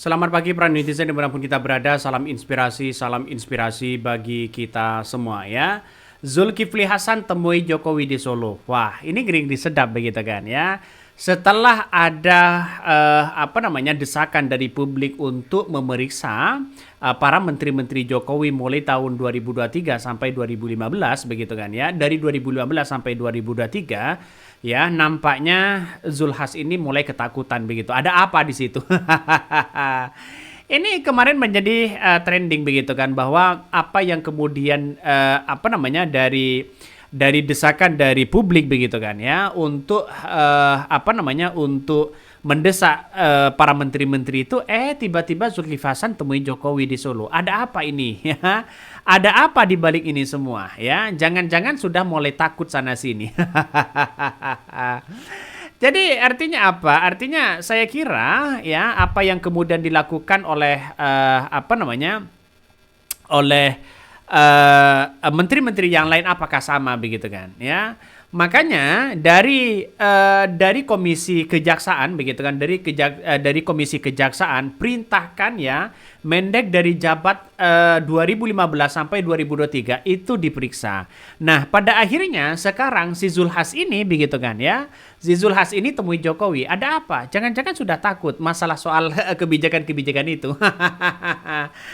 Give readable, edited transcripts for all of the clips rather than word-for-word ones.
Selamat pagi para netizen dimanapun kita berada, salam inspirasi bagi kita semua ya. Zulkifli Hasan temui Jokowi di Solo. Wah, ini ngeri sedap begitu kan ya. Setelah ada desakan dari publik untuk memeriksa para menteri-menteri Jokowi mulai tahun 2023 sampai 2015 begitu kan ya. Dari 2015 sampai 2023 ya, nampaknya Zulhas ini mulai ketakutan begitu. Ada apa di situ? Ini kemarin menjadi trending begitu kan, bahwa apa yang kemudian dari desakan dari publik begitu kan ya, untuk untuk mendesak para menteri-menteri itu, tiba-tiba Zulkifli Hasan temui Jokowi di Solo. Ada apa ini? Ya, ada apa di balik ini semua? Ya, jangan-jangan sudah mulai takut sana sini. Jadi artinya apa? Artinya saya kira ya, apa yang kemudian dilakukan oleh oleh menteri-menteri yang lain apakah sama begitu kan ya. Makanya dari komisi kejaksaan begitu kan, dari komisi kejaksaan perintahkan ya Mendek dari jabat 2015 sampai 2023 itu diperiksa. Nah, pada akhirnya sekarang si Zulhas ini begitu kan ya. Si Zulhas ini temui Jokowi. Ada apa? Jangan-jangan sudah takut masalah soal kebijakan-kebijakan itu.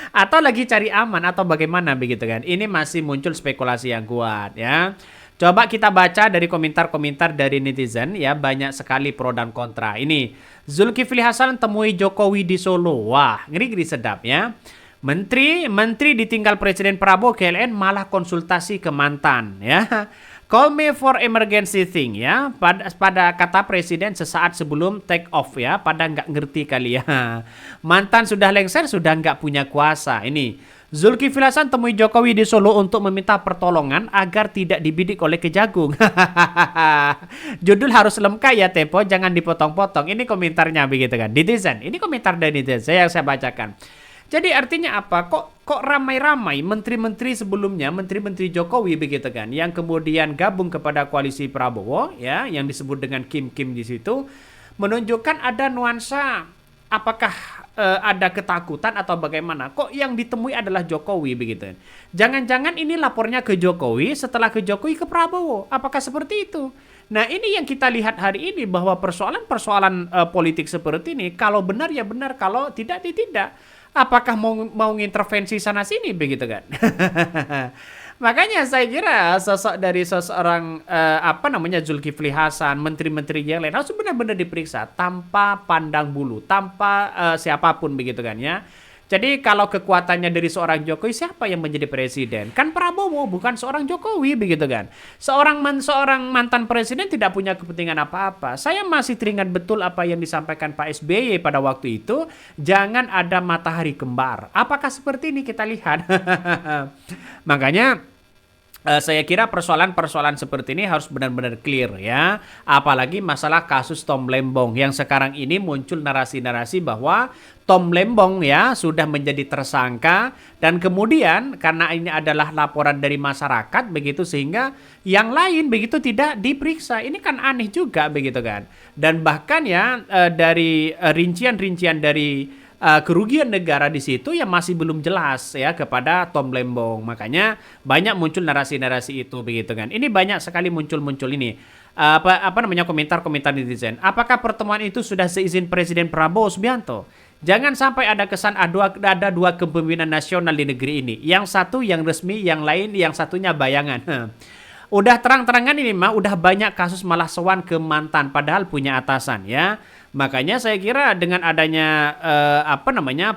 Atau lagi cari aman atau bagaimana begitu kan. Ini masih muncul spekulasi yang kuat ya. Coba kita baca dari komentar-komentar dari netizen ya, banyak sekali pro dan kontra. Ini Zulkifli Hasan temui Jokowi di Solo. Wah, ngeri-ngeri sedap ya. Menteri ditinggal Presiden Prabowo, KLN malah konsultasi ke mantan ya. Call me for emergency thing ya. Pada kata Presiden sesaat sebelum take off ya. Pada nggak ngerti kali ya. Mantan sudah lengser, sudah nggak punya kuasa. Ini Zulkifli Hasan temui Jokowi di Solo untuk meminta pertolongan agar tidak dibidik oleh Kejagung. Judul harus lengkap ya Tempo, jangan dipotong-potong. Ini komentarnya begitu kan. Netizen, ini komentar dari netizen yang saya bacakan. Jadi artinya apa? Kok ramai-ramai menteri-menteri sebelumnya, menteri-menteri Jokowi begitu kan, yang kemudian gabung kepada koalisi Prabowo ya, yang disebut dengan Kim-Kim di situ, menunjukkan ada nuansa apakah ada ketakutan atau bagaimana? Kok yang ditemui adalah Jokowi begitu? Jangan-jangan ini lapornya ke Jokowi, setelah ke Jokowi ke Prabowo. Apakah seperti itu? Nah, ini yang kita lihat hari ini, bahwa persoalan-persoalan politik seperti ini, kalau benar ya benar, kalau tidak ya tidak. Apakah mau ngintervensi sana sini begitu kan? Makanya saya kira sosok dari seseorang Zulkifli Hasan, menteri-menteri yang lain harus benar-benar diperiksa tanpa pandang bulu, tanpa siapapun begitu kan ya. Jadi kalau kekuatannya dari seorang Jokowi, siapa yang menjadi presiden? Kan Prabowo, bukan seorang Jokowi begitu kan. Seorang mantan presiden tidak punya kepentingan apa-apa. Saya masih teringat betul apa yang disampaikan Pak SBY pada waktu itu, jangan ada matahari kembar. Apakah seperti ini kita lihat? Makanya saya kira persoalan-persoalan seperti ini harus benar-benar clear ya. Apalagi masalah kasus Tom Lembong yang sekarang ini muncul narasi-narasi bahwa Tom Lembong ya sudah menjadi tersangka, dan kemudian karena ini adalah laporan dari masyarakat begitu, sehingga yang lain begitu tidak diperiksa. Ini kan aneh juga begitu kan. Dan bahkan ya dari rincian-rincian dari kerugian negara di situ yang masih belum jelas ya kepada Tom Lembong. Makanya banyak muncul narasi-narasi itu begitu kan. Ini banyak sekali muncul ini komentar-komentar netizen. Apakah pertemuan itu sudah seizin Presiden Prabowo Subianto? Jangan sampai ada kesan ada dua kepemimpinan nasional di negeri ini. Yang satu yang resmi, yang lain yang satunya bayangan. Udah terang-terangan ini mah udah banyak kasus malah sowan ke mantan padahal punya atasan ya. Makanya saya kira dengan adanya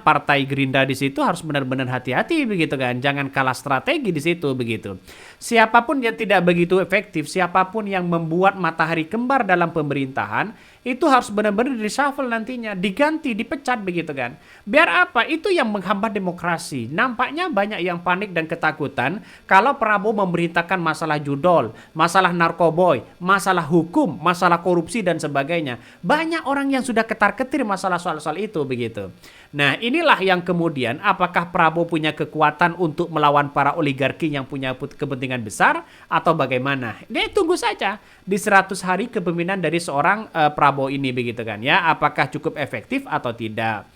Partai Gerindra di situ harus benar-benar hati-hati begitu kan. Jangan kalah strategi di situ begitu. Siapapun yang tidak begitu efektif, siapapun yang membuat matahari kembar dalam pemerintahan, itu harus benar-benar reshuffle nantinya, diganti, dipecat begitu kan. Biar apa? Itu yang menghambat demokrasi. Nampaknya banyak yang panik dan ketakutan kalau Prabowo memerintahkan masalah judol, masalah narkoboy, masalah hukum, masalah korupsi dan sebagainya. Banyak orang yang sudah ketar-ketir masalah soal-soal itu begitu. Nah, inilah yang kemudian apakah Prabowo punya kekuatan untuk melawan para oligarki yang punya kepentingan besar atau bagaimana? Ini tunggu saja di 100 hari kepemimpinan dari seorang Prabowo ini begitu kan ya. Apakah cukup efektif atau tidak?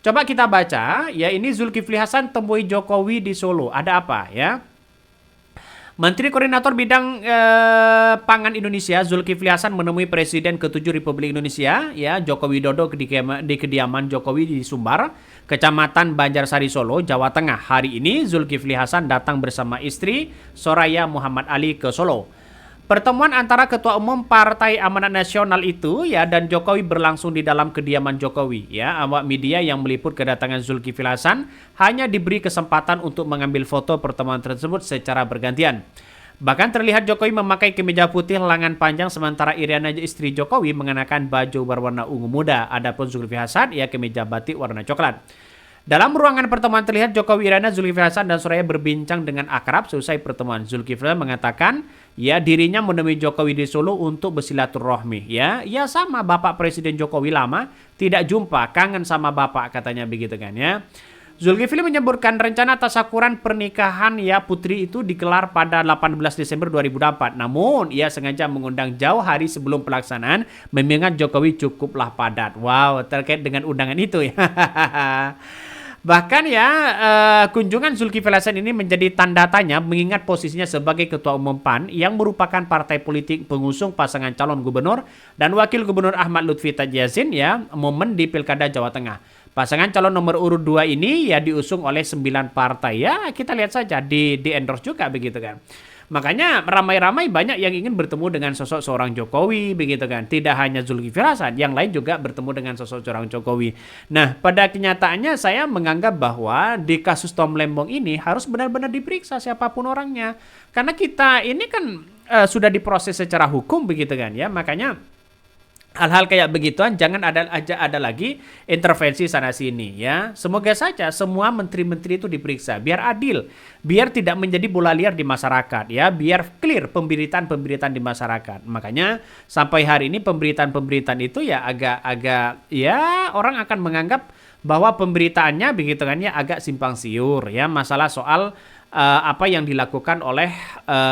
Coba kita baca, ya ini Zulkifli Hasan temui Jokowi di Solo. Ada apa ya? Menteri Koordinator Bidang Pangan Indonesia Zulkifli Hasan menemui Presiden ke-7 Republik Indonesia ya Joko Widodo di kediaman Jokowi di Sumbar, Kecamatan Banjarsari Solo, Jawa Tengah. Hari ini Zulkifli Hasan datang bersama istri Soraya Muhammad Ali ke Solo. Pertemuan antara Ketua Umum Partai Amanat Nasional itu ya dan Jokowi berlangsung di dalam kediaman Jokowi ya. Awak media yang meliput kedatangan Zulkifli Hasan hanya diberi kesempatan untuk mengambil foto pertemuan tersebut secara bergantian. Bahkan terlihat Jokowi memakai kemeja putih lengan panjang sementara Iriana istri Jokowi mengenakan baju berwarna ungu muda. Adapun Zulkifli Hasan ya kemeja batik warna coklat. Dalam ruangan pertemuan terlihat Jokowi, Iriana, Zulkifli Hasan dan Soraya berbincang dengan akrab. Selesai pertemuan, Zulkifli mengatakan ya dirinya menemui Jokowi di Solo untuk bersilaturahmi. Ya sama Bapak Presiden Jokowi lama tidak jumpa, kangen sama Bapak katanya begitu kan ya. Zulkifli menyebutkan rencana tasyakuran pernikahan ya putri itu digelar pada 18 Desember 2024. Namun ia sengaja mengundang jauh hari sebelum pelaksanaan mengingat Jokowi cukuplah padat. Wow, terkait dengan undangan itu ya. Bahkan ya kunjungan Zulkifli Hasan ini menjadi tanda tanya mengingat posisinya sebagai Ketua Umum PAN yang merupakan partai politik pengusung pasangan calon gubernur dan wakil gubernur Ahmad Lutfi Tajasin ya momen di Pilkada Jawa Tengah. Pasangan calon nomor urut 2 ini ya diusung oleh 9 partai. Ya kita lihat saja di endorse juga begitu kan. Makanya ramai-ramai banyak yang ingin bertemu dengan sosok seorang Jokowi begitu kan. Tidak hanya Zulkifli Hasan, yang lain juga bertemu dengan sosok seorang Jokowi. Nah, pada kenyataannya saya menganggap bahwa di kasus Tom Lembong ini harus benar-benar diperiksa siapapun orangnya. Karena kita ini kan sudah diproses secara hukum begitu kan ya. Makanya hal-hal kayak begituan jangan ada lagi intervensi sana sini ya. Semoga saja semua menteri-menteri itu diperiksa biar adil, biar tidak menjadi bola liar di masyarakat ya, biar clear pemberitaan-pemberitaan di masyarakat. Makanya sampai hari ini pemberitaan-pemberitaan itu ya agak ya orang akan menganggap bahwa pemberitaannya begitu kan ya agak simpang siur ya masalah soal apa yang dilakukan oleh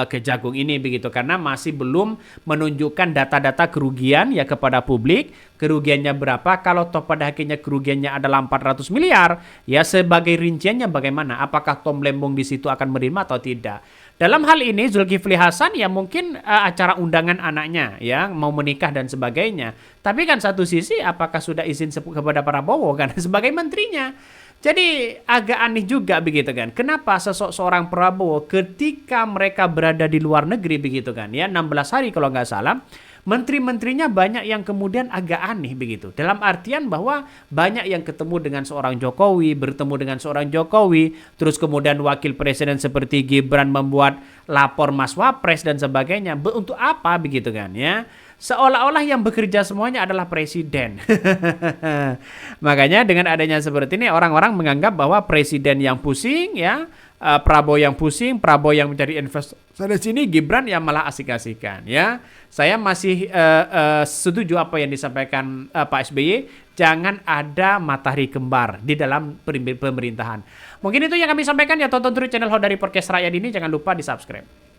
Kejagung ini begitu karena masih belum menunjukkan data-data kerugian ya kepada publik. Kerugiannya berapa? Kalau toh pada akhirnya kerugiannya adalah 400 miliar, ya sebagai rinciannya bagaimana? Apakah Tom Lembong di situ akan menerima atau tidak? Dalam hal ini Zulkifli Hasan ya mungkin acara undangan anaknya ya mau menikah dan sebagainya. Tapi kan satu sisi apakah sudah izin kepada Prabowo kan sebagai menterinya? Jadi agak aneh juga begitu kan. Kenapa seorang Prabowo ketika mereka berada di luar negeri begitu kan ya 16 hari kalau nggak salah. Menteri-menterinya banyak yang kemudian agak aneh begitu. Dalam artian bahwa banyak yang ketemu dengan seorang Jokowi, bertemu dengan seorang Jokowi, terus kemudian wakil presiden seperti Gibran membuat lapor Mas Wapres dan sebagainya. Untuk apa begitu kan ya? Seolah-olah yang bekerja semuanya adalah presiden. Makanya dengan adanya seperti ini orang-orang menganggap bahwa presiden yang pusing ya, Prabowo yang pusing, Prabowo yang mencari investor sana sini, Gibran yang malah asik-asikan ya. Saya masih setuju apa yang disampaikan Pak SBY, jangan ada matahari kembar di dalam pemerintahan. Mungkin itu yang kami sampaikan ya, tonton terus channel Hodari Podcast Rakyat ini, jangan lupa di-subscribe.